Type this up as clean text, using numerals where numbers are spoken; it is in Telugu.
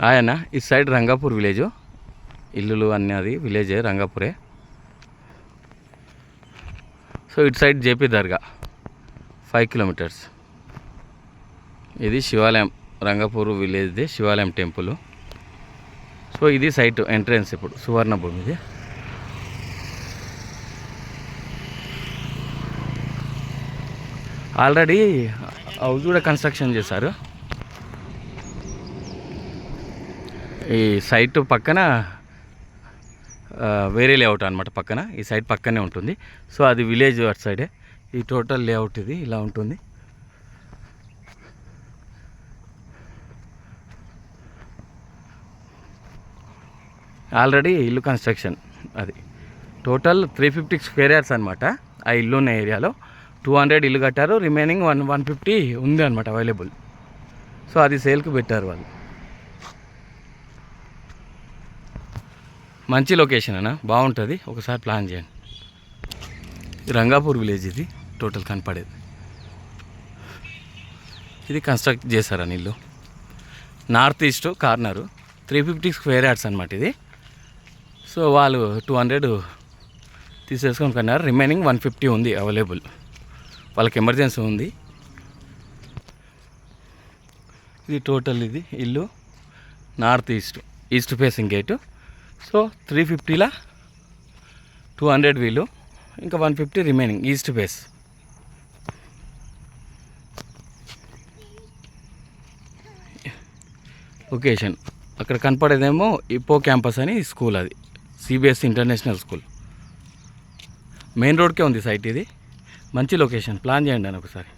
ఆయన ఈ సైడ్ రంగాపూర్ విలేజ్, ఇల్లులు అన్నీ అది విలేజే రంగాపూరే. సో ఇటు సైడ్ జేపీ దర్గా 5 కిలోమీటర్స్. ఇది శివాలయం, రంగాపూర్ విలేజ్ది శివాలయం టెంపుల్. సో ఇది సైట్ ఎంట్రన్స్. ఇప్పుడు సువర్ణ భూమి ఇది. ఆల్రెడీ హౌస్ కూడా కన్స్ట్రక్షన్ చేశారు. ఈ సైట్ పక్కన వేరే లేఅవుట్ అనమాట, పక్కన ఈ సైట్ పక్కనే ఉంటుంది. సో అది విలేజ్ అటు సైడే. ఈ టోటల్ లేఅవుట్ ఇది ఇలా ఉంటుంది. ఆల్రెడీ ఇల్లు కన్స్ట్రక్షన్ అది టోటల్ 350 స్క్వేర్ యార్డ్స్ అనమాట. ఆ ఇల్లు ఉన్న ఏరియాలో 200 ఇల్లు కట్టారు, రిమైనింగ్ 150 ఉంది అనమాట అవైలబుల్. సో అది సేల్కి పెట్టారు వాళ్ళు. మంచి లొకేషన్ అన్న, బాగుంటుంది, ఒకసారి ప్లాన్ చేయండి. రంగాపూర్ విలేజ్ ఇది టోటల్ కనపడేది. ఇది కన్స్ట్రక్ట్ చేశారని ఇల్లు. North east corner 350 square yards అనమాట ఇది. సో వాళ్ళు 200 తీసేసుకొని కొన్నారు, రిమైనింగ్ 150 ఉంది అవైలబుల్. వాళ్ళకి ఎమర్జెన్సీ ఉంది. ఇది టోటల్ ఇది ఇల్లు north east facing gate. So 350లా 200 వీళ్ళు, ఇంకా 150 రిమైనింగ్ ఈస్ట్ ఫేస్. లొకేషన్ అక్కడ కనపడేదేమో ఇప్పో క్యాంపస్ అని స్కూల్, అది సిబిఎస్ఈ ఇంటర్నేషనల్ స్కూల్. మెయిన్ రోడ్కే ఉంది సైట్ ఇది. మంచి లొకేషన్, ప్లాన్ చేయండి అని ఒకసారి.